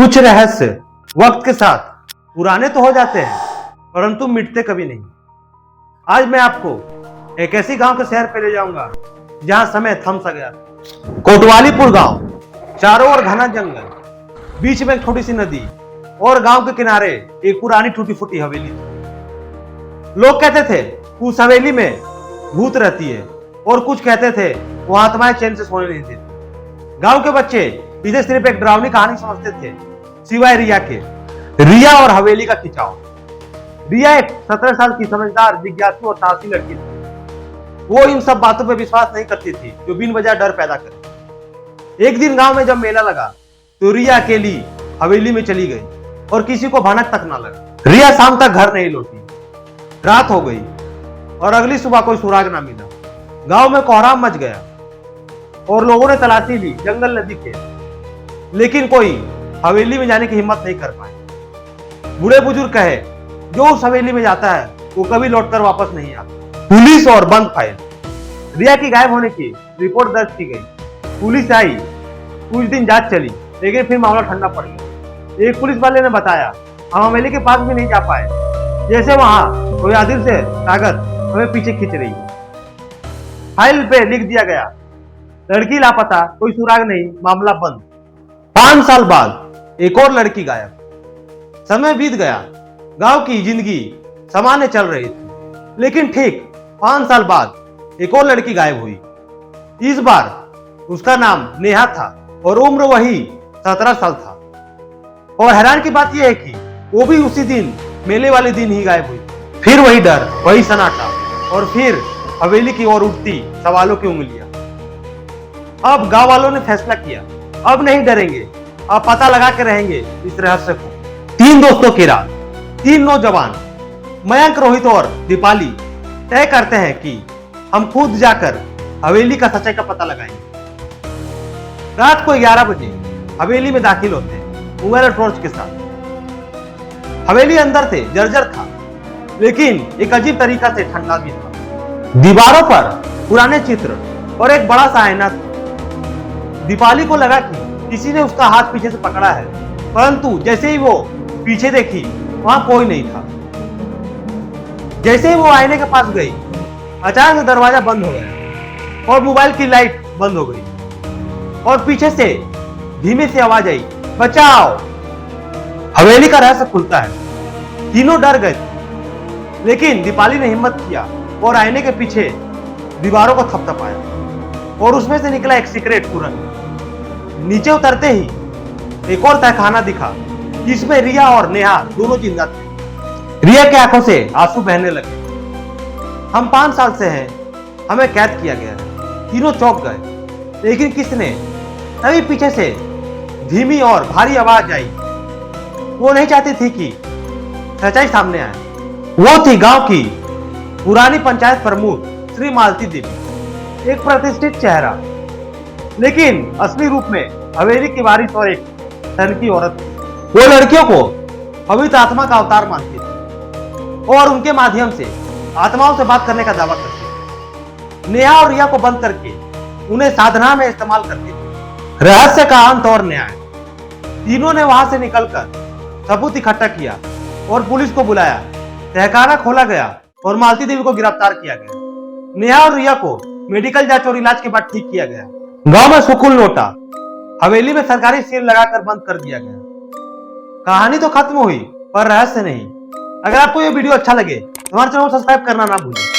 कुछ रहस्य वक्त के साथ पुराने तो हो जाते हैं परंतु मिटते कभी नहीं। आज मैं आपको एक ऐसी गांव के शहर पे ले जाऊंगा जहां समय थम सा गया। कोतवालीपुर गांव, चारों ओर घना जंगल, बीच में एक छोटी सी नदी और गांव के किनारे एक पुरानी टूटी फूटी हवेली थी। लोग कहते थे उस हवेली में भूत रहती है और कुछ कहते थे वो आत्माएं चैन से सोने नहीं देती। गांव के बच्चे इसे सिर्फ एक डरावनी कहानी समझते थे, सिवाय रिया के। रिया और हवेली का खिंचाव। रिया एक 17 साल की समझदार, जिज्ञासु और साहसी लड़की थी। वो इन सब बातों पर विश्वास नहीं करती थी जो बिन वजह डर पैदा करे। एक दिन गांव में जब मेला लगा तो रिया अकेली हवेली में चली गई और किसी को भनक तक ना लगा। रिया शाम तक घर नहीं लौटी। रात हो गई और अगली सुबह कोई सुराग ना मिला। गांव में कोहराम मच गया और लोगों ने तलाशी ली जंगल, नदी के, लेकिन कोई हवेली में जाने की हिम्मत नहीं कर पाए। बूढ़े बुजुर्ग कहे जो उस हवेली में जाता है वो कभी लौटकर वापस नहीं आता। पुलिस और बंद फाइल। रिया की गायब होने की रिपोर्ट दर्ज की गई। पुलिस आई, कुछ दिन जांच चली, लेकिन फिर मामला ठंडा पड़ गया। एक पुलिस वाले ने बताया हम हवेली के पास भी नहीं जा पाए, जैसे वहां कोई आदिल से ताकत हमें पीछे खींच रही है। फाइल पे लिख दिया गया लड़की लापता, कोई सुराग नहीं, मामला बंद। 5 साल बाद एक और लड़की गायब। समय बीत गया, गांव की जिंदगी सामान्य चल रही थी, लेकिन ठीक 5 साल बाद एक और लड़की गायब हुई। इस बार उसका नाम नेहा था और उम्र वही 17 साल था। और हैरान की बात यह है कि वो भी उसी दिन, मेले वाले दिन ही गायब हुई। फिर वही डर, वही सन्नाटा और फिर हवेली की ओर उठती सवालों की उंगलियां। अब गांव वालों ने फैसला किया, अब नहीं डरेंगे, अब पता लगा के रहेंगे इस रहस्य को। 3 दोस्तों की रात। 3 नौजवान, मयंक, रोहित और दीपाली, तय करते हैं कि हम खुद जाकर हवेली का सच्चाई का पता लगाएंगे। रात को 11 बजे हवेली में दाखिल होते हैं मोबाइल और टॉर्च के साथ। हवेली अंदर से जर्जर था, लेकिन एक अजीब तरीका से ठंडा भी था। दीवारों पर पुराने चित्र और एक बड़ा सा आईना था। दीपाली को लगा कि किसी ने उसका हाथ पीछे से पकड़ा है, परंतु जैसे ही वो पीछे देखी वहां कोई नहीं था। जैसे ही वो आईने के पास गई, अचानक से दरवाजा बंद हो गया और मोबाइल की लाइट बंद हो गई और पीछे से धीमे से आवाज आई, बचाओ। हवेली का रहस्य खुलता है। तीनों डर गए, लेकिन दीपाली ने हिम्मत किया और आईने के पीछे दीवारों को थपथपाया और उसमें से निकला एक सीक्रेट सुरंग। नीचे उतरते ही एक और तहखाना दिखा, जिसमें रिया और नेहा दोनों जिंदा थे। रिया की आंखों से आंसू बहने लगे। हम 5 साल से हैं, हमें कैद किया गया है। तीनों चौंक गए, लेकिन किसने? तभी पीछे से धीमी और भारी आवाज आई। वो नहीं चाहती थी कि सच्चाई सामने आए। वो थी गांव की पुरानी पंचायत प्रमुख श्री मालती देवी, एक प्रतिष्ठित चेहरा, लेकिन असली रूप में हवेली की वारिस और एक धन की औरत थी। वो लड़कियों को पवित्र आत्मा का अवतार मानती थी और उनके माध्यम से आत्माओं से बात करने का दावा करती थी। नेहा और रिया को बंद करके उन्हें साधना में इस्तेमाल करती थी। रहस्य का अंत और न्याय। तीनों ने वहां से निकलकर सबूत इकट्ठा किया और पुलिस को बुलाया। तहखाना खोला गया और मालती देवी को गिरफ्तार किया गया। नेहा और रिया को मेडिकल जांच और इलाज के बाद ठीक किया गया। गांव में सुकून लौटा। हवेली में सरकारी सील लगाकर बंद कर दिया गया। कहानी तो खत्म हुई, पर रहस्य नहीं। अगर आपको यह वीडियो अच्छा लगे तो हमारे चैनल को सब्सक्राइब करना ना भूलें।